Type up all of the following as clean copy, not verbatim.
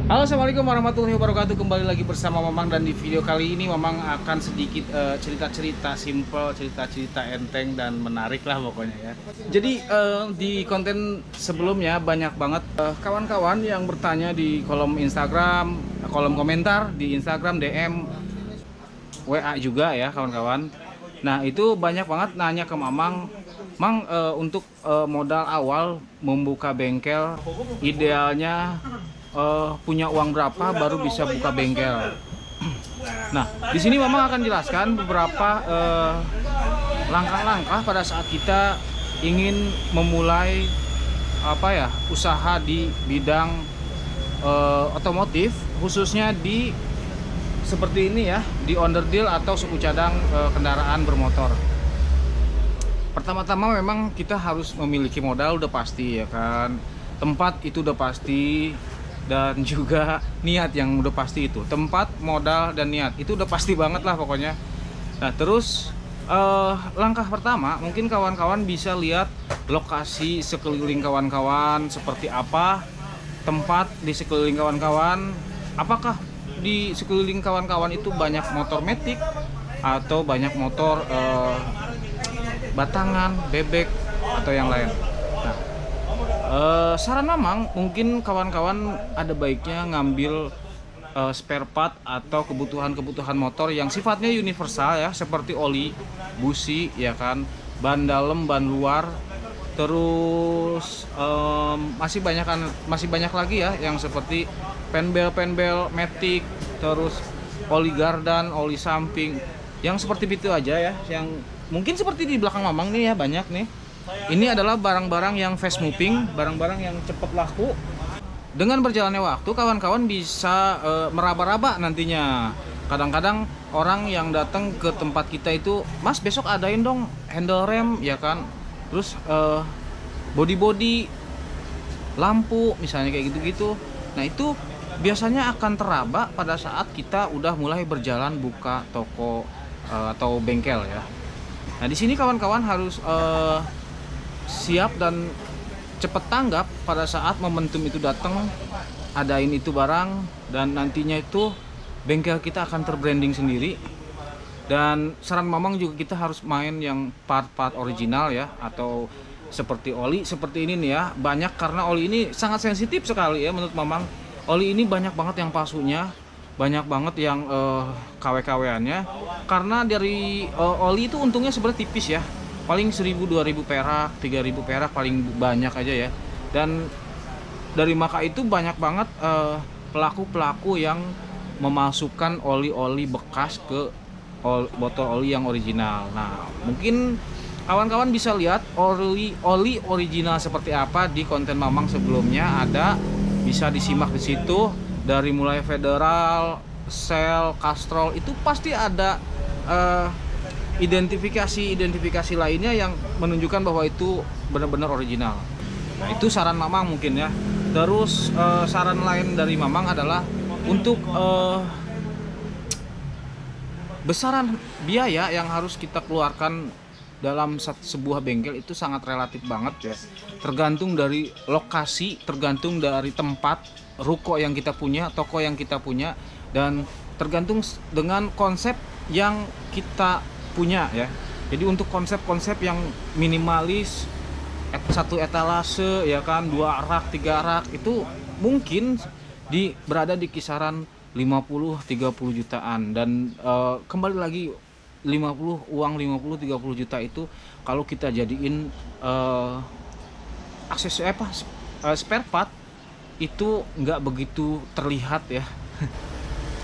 Halo, assalamualaikum warahmatullahi wabarakatuh. Kembali lagi bersama Mamang, dan di video kali ini Mamang akan sedikit cerita-cerita simple, cerita-cerita enteng dan menarik lah pokoknya ya. Jadi di konten sebelumnya banyak banget kawan-kawan yang bertanya di kolom Instagram, kolom komentar di Instagram, DM, WA juga ya kawan-kawan. Nah itu banyak banget nanya ke Mamang, Mang, untuk modal awal membuka bengkel idealnya punya uang berapa baru bisa buka bengkel. Nah, di sini Mamang akan jelaskan beberapa langkah-langkah pada saat kita ingin memulai usaha di bidang otomotif, khususnya di seperti ini ya, di onderdil atau suku cadang kendaraan bermotor. Pertama-tama memang kita harus memiliki modal, udah pasti ya kan. Tempat itu udah pasti, dan juga niat yang udah pasti. Itu tempat, modal, dan niat itu udah pasti banget lah pokoknya. Nah terus langkah pertama mungkin kawan-kawan bisa lihat lokasi sekeliling kawan-kawan seperti apa, tempat di sekeliling kawan-kawan, apakah di sekeliling kawan-kawan itu banyak motor metik atau banyak motor batangan, bebek, atau yang lain. Nah, saran Mamang, mungkin kawan-kawan ada baiknya ngambil spare part atau kebutuhan-kebutuhan motor yang sifatnya universal ya, seperti oli, busi, ya kan, ban dalam, ban luar, terus masih banyak lagi ya yang seperti penbel matic, terus oli gardan, oli samping, yang seperti itu aja ya, yang mungkin seperti di belakang Mamang nih ya, banyak nih. Ini adalah barang-barang yang fast moving, barang-barang yang cepat laku. Dengan berjalannya waktu, kawan-kawan bisa meraba-raba nantinya. Kadang-kadang orang yang datang ke tempat kita itu, Mas besok adain dong handle rem ya kan, terus body lampu misalnya kayak gitu-gitu. Nah itu biasanya akan teraba pada saat kita udah mulai berjalan buka toko atau bengkel ya. Nah di sini kawan-kawan harus siap dan cepet tanggap pada saat momentum itu datang, adain itu barang, dan nantinya itu bengkel kita akan terbranding sendiri. Dan saran Mamang juga, kita harus main yang part-part original ya, atau seperti oli seperti ini nih ya, banyak, karena oli ini sangat sensitif sekali ya menurut Mamang. Oli ini banyak banget yang palsunya, banyak banget yang KW-KW-annya, karena dari oli itu untungnya sebenarnya tipis ya, paling 1000-2000 perak, 3000 perak paling banyak aja ya. Dan dari maka itu banyak banget pelaku-pelaku yang memasukkan oli-oli bekas ke botol oli yang original. Nah mungkin kawan-kawan bisa lihat oli original seperti apa di konten Mamang sebelumnya, ada, bisa disimak di situ. Dari mulai Federal, Shell, Castrol, itu pasti ada identifikasi lainnya yang menunjukkan bahwa itu benar-benar original. Nah itu saran Mamang mungkin ya. Terus saran lain dari Mamang adalah untuk besaran biaya yang harus kita keluarkan dalam sebuah bengkel itu sangat relatif banget ya. Tergantung dari lokasi, tergantung dari tempat, ruko yang kita punya, toko yang kita punya, dan tergantung dengan konsep yang kita punya ya. Jadi untuk konsep-konsep yang minimalis, satu etalase ya kan, 2 rak, 3 rak, itu mungkin berada di kisaran 50-30 jutaan. Dan kembali lagi, 50-30 juta itu kalau kita jadiin spare part itu nggak begitu terlihat ya.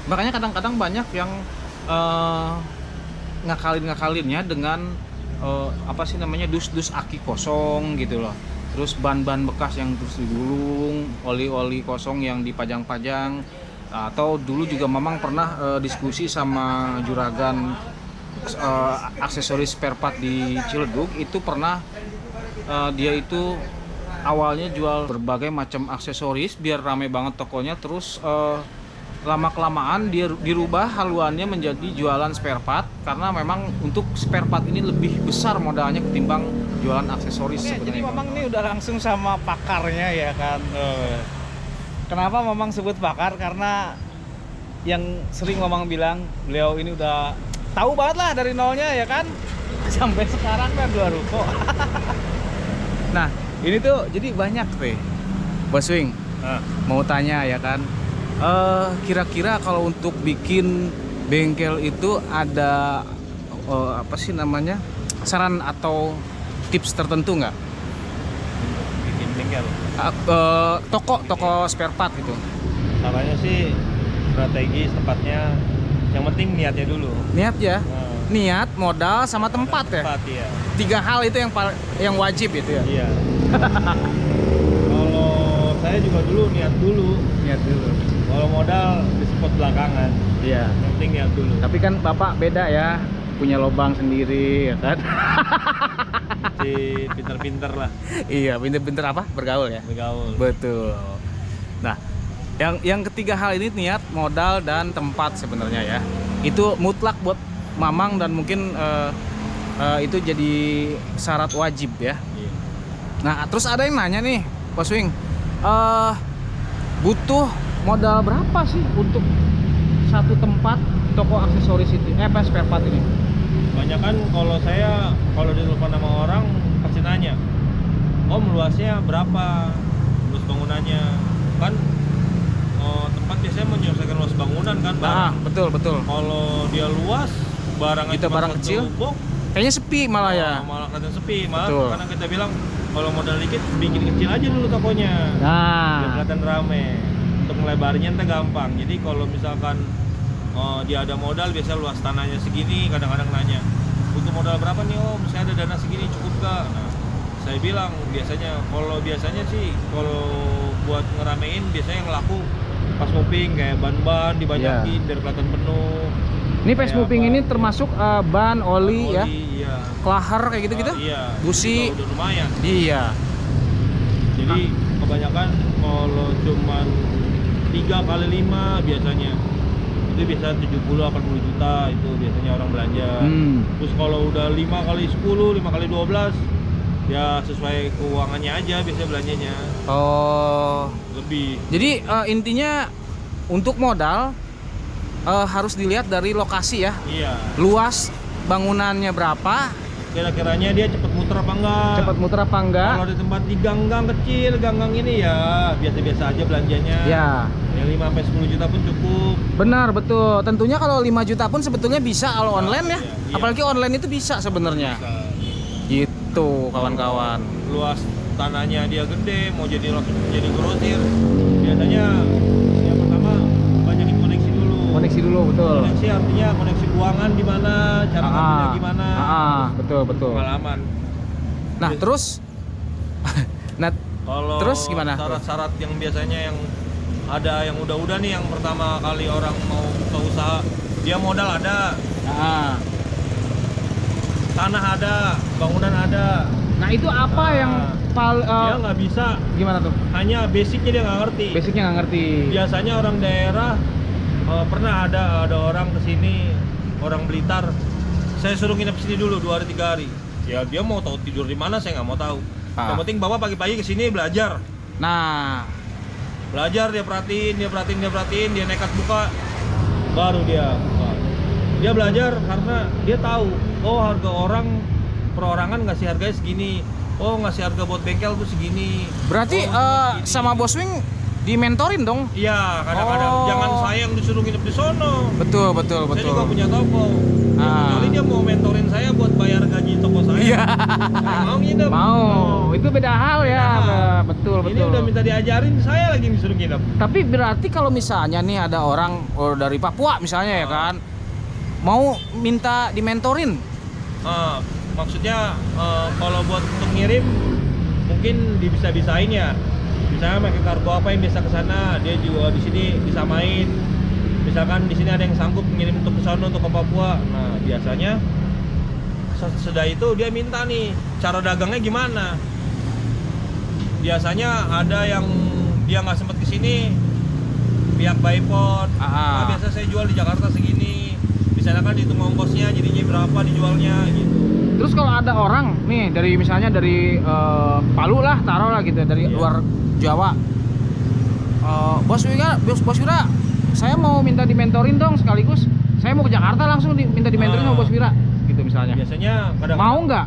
Makanya kadang-kadang banyak yang ngakalinnya dengan dus aki kosong gitu loh, terus ban-ban bekas yang terus digulung, oli kosong yang dipajang-pajang. Atau dulu juga Mamang pernah diskusi sama juragan aksesoris spare part di Ciledug. Itu pernah dia itu awalnya jual berbagai macam aksesoris biar rame banget tokonya, terus lama-kelamaan dia dirubah haluannya menjadi jualan spare part, karena memang untuk spare part ini lebih besar modalnya ketimbang jualan aksesoris. Oke, jadi Mamang ini udah langsung sama pakarnya ya kan. Kenapa Mamang sebut pakar? Karena yang sering Mamang bilang beliau ini udah tahu banget lah dari nolnya ya kan, sampai sekarang kan 2 ruko. Nah ini tuh jadi banyak tuh Bos Wing mau tanya ya kan, kira-kira kalau untuk bikin bengkel itu ada apa sih namanya, saran atau tips tertentu nggak? Bikin bengkel. Toko spare part gitu. Caranya sih strategi tempatnya, yang penting niatnya dulu. Niat ya, niat, modal, sama tempat ya. Tempat ya. 3 hal itu yang wajib gitu ya. Iya. Kalau saya juga dulu niat dulu. Niat dulu. Kalau modal di spot belakangan. Iya. Yang penting niat dulu. Tapi kan Bapak beda ya, punya lubang sendiri ya kan. Si pinter-pinter lah Iya, pinter-pinter apa? Bergaul ya. bergaul. Betul. Nah, yang ketiga hal ini niat, modal, dan tempat sebenarnya ya. Itu mutlak buat Mamang dan mungkin itu jadi syarat wajib ya. Iya. Nah, terus ada yang nanya nih, Bos Wing, butuh modal berapa sih untuk satu tempat toko aksesoris itu? Spare part ini? Kebanyakan kalau ditelepon sama orang pasti nanya, Om luasnya berapa? Luas bangunannya kan, tempat biasanya menyelesaikan luas bangunan kan, barang. Betul. Kalau dia luas, barangnya Kita cuma barang satu kecil, box, kayaknya sepi malah ya. malah kelihatan sepi. Malah Betul. karena kita bilang kalau modal dikit bikin kecil aja dulu tokonya, biar Nah, kelihatan rame. Untuk melebarnya entah gampang. Jadi kalau misalkan dia ada modal, biasa luas tanahnya segini, kadang-kadang nanya, butuh modal berapa nih Om? Saya ada dana segini, cukup gak? Nah, saya bilang biasanya sih kalau buat ngeramein biasanya yang laku pas moving kayak ban-ban dibanyakin biar kelihatan penuh. ini face Kayak moving apa? ini termasuk ban, oli ya, Iya. klaher kayak gitu-gitu. Iya. Busi. Udah lumayan. Iya. Jadi kebanyakan kalau cuman 3 kali 5 biasanya itu biasa 70-80 juta itu biasanya orang belanja. Terus kalau udah 5 kali 10, 5 kali 12 ya sesuai keuangannya aja biasanya belanjanya. Oh. Lebih. Jadi intinya untuk modal harus dilihat dari lokasi ya. Iya. Luas bangunannya berapa, Kira-kiranya dia cepet muter apa enggak? cepat muter apa enggak? Kalau di tempat di gang-gang kecil, gang-gang ini ya biasa-biasa aja belanjanya. Ya. Ya 5-10 juta pun cukup. Benar, betul. Tentunya kalau 5 juta pun sebetulnya bisa kalau online ya. Iya. Apalagi online itu bisa sebenarnya. Bisa. Gitu, kawan-kawan. Luas tanahnya dia gede, mau jadi langsung jadi grosir. Biasanya yang pertama banyakin koneksi dulu. Koneksi dulu, betul. Koneksi artinya koneksi keuangan di mana, cara ngambilnya gimana. Betul. Pengalaman. Nah, terus nah, Kalau terus gimana? syarat-syarat yang biasanya yang ada yang udah nih, yang pertama kali orang mau buka usaha, dia modal ada, tanah ada, bangunan ada. Nah, itu apa yang Dia nggak bisa, gimana tuh? hanya basicnya dia nggak ngerti. Basicnya nggak ngerti. Biasanya orang daerah pernah ada orang kesini, orang Blitar, saya suruh nginep sini dulu 2 hari 3 hari. Ya dia mau tahu tidur di mana, saya nggak mau tahu. Yang penting bapak pagi-pagi kesini belajar. Nah, Belajar, dia perhatiin, dia nekat buka, baru dia buka. Dia belajar karena dia tahu, oh harga orang perorangan ngasih harganya segini, oh ngasih harga buat bengkel tuh segini. berarti segini. sama Bos Wing dimentorin dong. Iya, kadang-kadang jangan saya yang disuruh nginep di sono. Betul. Saya juga punya toko. Ya, kecuali dia mau mentorin saya buat bayar gaji toko saya. Iya. Saya mau nginep. Mau. Itu beda hal ya. Nah, Betul. Ini udah minta diajarin, saya lagi yang disuruh nginep. Tapi berarti kalau misalnya nih ada orang dari Papua misalnya ya kan, mau minta dimentorin. Maksudnya kalau buat untuk ngirim mungkin bisa-bisain ya. Misalnya pakai kargo apa yang biasa ke sana, dia juga di sini disamain. Misalkan di sini ada yang sanggup ngirim untuk ke sana, untuk ke Papua. Nah, biasanya sesudah itu dia minta nih cara dagangnya gimana. Biasanya ada yang dia nggak sempet kesini, pihak Bypod. Nah, biasa saya jual di Jakarta segini. Misalnya kan dihitung ongkosnya, jadinya berapa dijualnya gitu. Terus kalau ada orang nih dari misalnya dari Palu lah, taruh lah gitu, dari luar Jawa, Bos Wira, saya mau minta dimentorin dong sekaligus. Saya mau ke Jakarta langsung minta dimentorin sama Bos Wira, gitu misalnya. Biasanya kadang Mau nggak?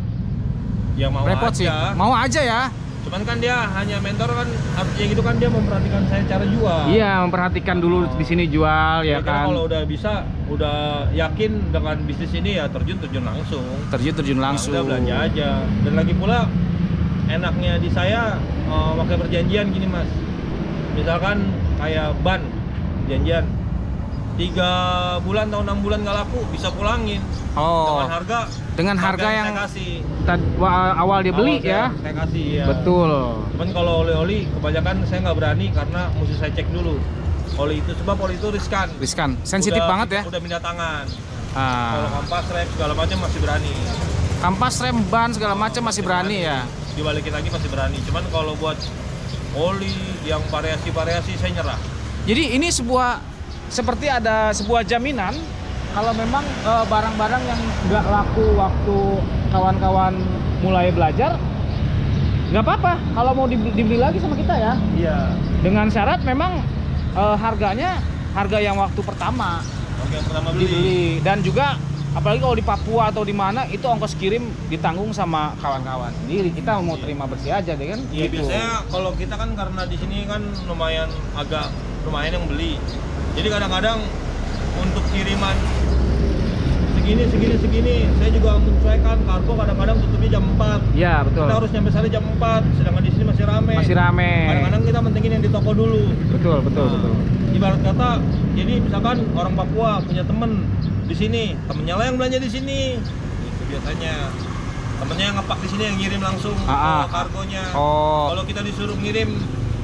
Ya mau Repot aja. sih. Mau aja ya. Cuman kan dia hanya mentor kan, artinya gitu kan dia memperhatikan saya cara jual. Iya, memperhatikan dulu di sini jual ya Kira-kira kan. kalau udah bisa, udah yakin dengan bisnis ini ya terjun langsung. Terjun langsung. Nah, udah belanja aja. Dan lagi pula enaknya di saya pakai perjanjian gini mas. Misalkan kayak ban perjanjian 3 bulan atau 6 bulan nggak laku bisa pulangin. Oh. Dengan harga Dengan harga yang saya kasih. awal dia beli Awal ya. Saya kasih ya. Betul. Cuman kalau oli kebanyakan saya nggak berani karena mesti saya cek dulu. Oli itu sebab oli itu riskan. Sensitif banget ya. Udah minta tangan. Kalau kampas rem segala macam masih berani. Kampas, rem, ban segala macam masih berani ya. Dibalikin lagi masih berani. Cuman kalau buat oli yang variasi-variasi saya nyerah. Jadi ini seperti ada sebuah jaminan kalau memang barang-barang yang nggak laku waktu kawan-kawan mulai belajar, nggak apa-apa kalau mau dibeli lagi sama kita ya. Iya. Dengan syarat memang harganya harga yang waktu pertama Oke, yang pertama beli. dibeli, dan juga apalagi kalau di Papua atau di mana itu ongkos kirim ditanggung sama kawan-kawan sendiri. Kita mau terima bersih aja deh kan. Iya, gitu. biasanya kalau kita kan karena di sini kan lumayan yang beli. Jadi kadang-kadang untuk kiriman segini saya juga menyesuaikan. Kargo kadang-kadang tutupnya jam 4. Iya, betul. Kita harus nyampe sana jam 4, sedangkan di sini masih rame. Kadang-kadang kita mentingin yang di toko dulu. Betul. Ibarat kata, jadi misalkan orang Papua punya temen di sini, temennya lah yang belanja di sini. Itu biasanya. Temennya yang ngepak di sini yang ngirim langsung ke kargonya. Oh. Kalau kita disuruh ngirim,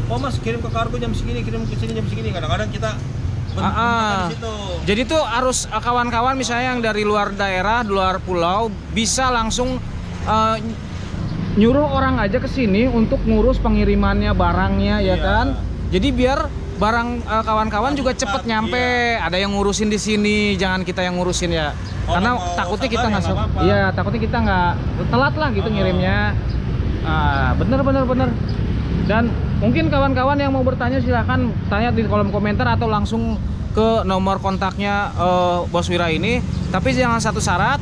oh mas kirim ke kargo jam segini, kirim ke sini jam segini. Kadang-kadang kita di situ. Jadi tuh harus kawan-kawan misalnya yang dari luar daerah, luar pulau bisa langsung nyuruh orang aja ke sini untuk ngurus pengirimannya barangnya ya kan. Jadi biar barang kawan-kawan juga cepet nyampe. Ada yang ngurusin di sini, jangan kita yang ngurusin ya. Karena takutnya kita nggak takutnya kita nggak telat lah gitu ngirimnya. Bener. Dan mungkin kawan-kawan yang mau bertanya silahkan tanya di kolom komentar atau langsung ke nomor kontaknya Bos Wira ini. Tapi jangan satu syarat,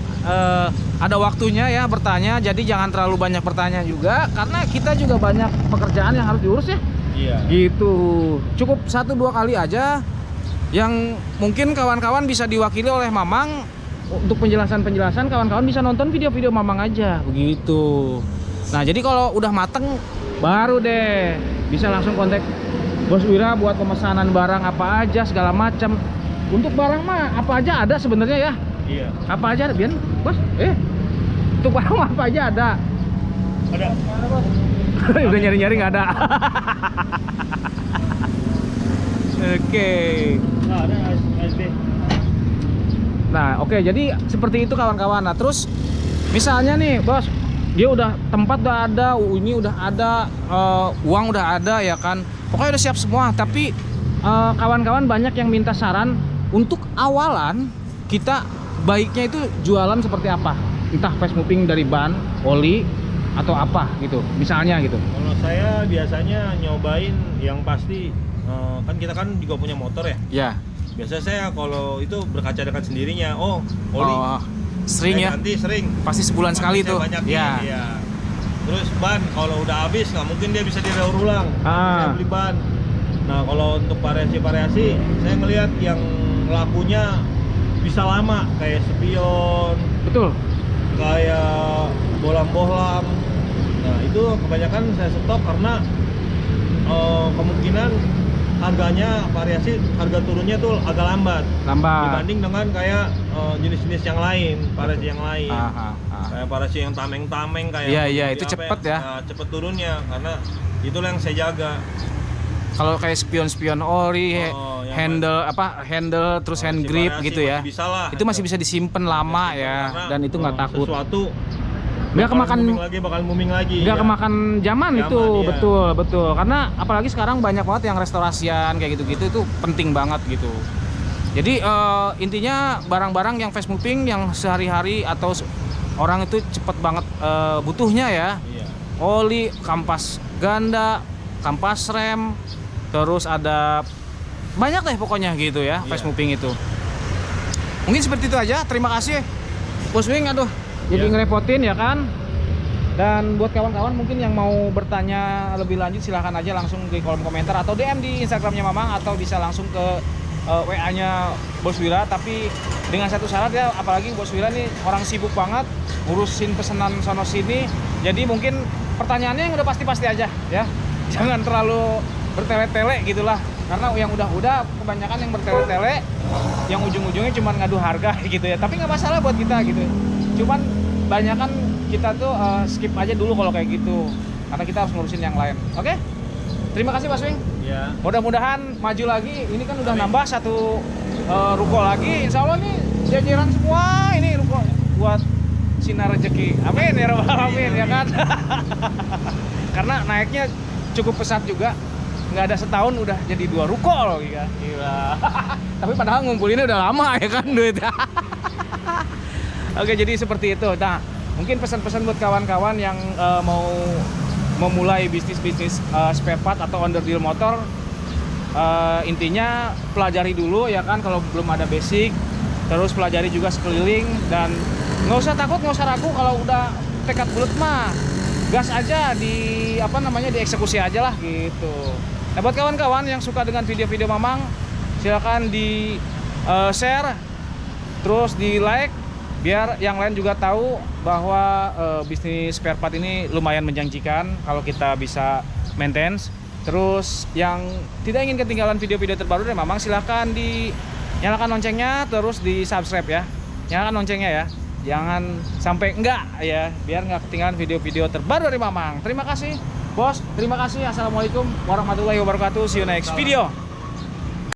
ada waktunya ya bertanya. Jadi jangan terlalu banyak bertanya juga, karena kita juga banyak pekerjaan yang harus diurus ya. Iya. Gitu. Cukup 1-2 kali aja yang mungkin kawan-kawan bisa diwakili oleh Mamang. Untuk penjelasan kawan-kawan bisa nonton video-video Mamang aja begitu. Nah, jadi kalau udah mateng baru deh bisa langsung kontak Bos Wira buat pemesanan barang apa aja segala macam. Untuk barang mah apa aja ada sebenarnya ya. Iya. Apa aja ada, Bian? Bos? Untuk barang mah apa aja ada. Ada. Udah nyari-nyari nggak ada. Oke. Nah, ada ASB. Nah, oke, jadi seperti itu kawan-kawan. Nah, terus misalnya nih, Bos, dia udah tempat udah ada, ini udah ada, uang udah ada ya kan. Pokoknya udah siap semua, tapi kawan-kawan banyak yang minta saran untuk awalan kita baiknya itu jualan seperti apa? Entah fast moving dari ban, oli atau apa gitu. Misalnya gitu. Kalau saya biasanya nyobain yang pasti kan kita kan juga punya motor ya. Ya. Biasa saya kalau itu berkaca dengan sendirinya. Oh, oli. Sering ya. Nanti sering. Pasti sebulan sekali tuh. Ya. Terus ban kalau udah habis nggak mungkin dia bisa didaur ulang. Saya beli ban. Nah, kalau untuk variasi-variasi saya ngelihat yang lakunya bisa lama kayak spion. Betul. Kayak bohlam-bohlam. Nah, itu kebanyakan saya stok karena kemungkinan harganya harga turunnya tuh agak lambat dibanding dengan kayak jenis-jenis yang lain, variasi yang lain. Kayak variasi yang tameng-tameng kayak itu cepet ya. Nah, cepet turunnya karena itulah yang saya jaga. Kalau kayak spion ori, handle terus hand grip gitu ya. Itu masih bisa disimpan lama ya, dan itu nggak takut. Sesuatu nggak bakal booming lagi. Nggak kemakan zaman itu, iya. betul. Karena apalagi sekarang banyak banget yang restorasian kayak gitu-gitu, itu penting banget gitu. Jadi intinya barang-barang yang fast moving yang sehari-hari atau orang itu cepet banget butuhnya ya. Iya. Oli, kampas ganda, kampas rem, terus ada banyak deh pokoknya gitu ya, Iya. fast moving itu. Mungkin seperti itu aja. Terima kasih Bos Wing, aduh jadi Iya. ngerepotin ya kan. Dan buat kawan-kawan mungkin yang mau bertanya lebih lanjut silahkan aja langsung di kolom komentar atau DM di Instagramnya Mamang, atau bisa langsung ke WA-nya Bos Wira. Tapi dengan satu syarat ya, apalagi Bos Wira nih orang sibuk banget ngurusin pesanan sono sini. Jadi mungkin pertanyaannya yang udah pasti-pasti aja ya. Jangan terlalu bertele-tele gitulah. Karena yang udah kebanyakan yang bertele-tele, yang ujung-ujungnya cuma ngadu harga gitu ya. Tapi nggak masalah buat kita gitu. Cuman banyakan kita tuh skip aja dulu kalau kayak gitu, karena kita harus ngurusin yang lain. Oke? Terima kasih Mas Wing. Ya. Mudah-mudahan maju lagi. Ini kan udah nambah satu ruko lagi. Insya Allah nih jajaran semua ini ruko buat sinar rezeki. Amin ya rabbal alamin ya kan. Karena naiknya cukup pesat juga. Nggak ada setahun udah jadi 2 ruko loh, gila. Tapi padahal ngumpulinnya udah lama ya kan duit. Oke, jadi seperti itu. Nah, mungkin pesan-pesan buat kawan-kawan yang mau memulai bisnis-bisnis spare part atau underdeal motor, intinya pelajari dulu ya kan kalau belum ada basic, terus pelajari juga sekeliling, dan nggak usah takut, nggak usah ragu. Kalau udah tekad bulat mah gas aja, dieksekusi aja lah gitu. Nah, buat kawan-kawan yang suka dengan video-video Mamang, silakan di share, terus di like, biar yang lain juga tahu bahwa bisnis spare part ini lumayan menjanjikan kalau kita bisa maintenance. Terus yang tidak ingin ketinggalan video-video terbaru dari Mamang, silahkan dinyalakan loncengnya, terus di subscribe ya. Nyalakan loncengnya ya, jangan sampai enggak ya, biar nggak ketinggalan video-video terbaru dari Mamang. Terima kasih Bos, terima kasih. Assalamualaikum warahmatullahi wabarakatuh. See you next video.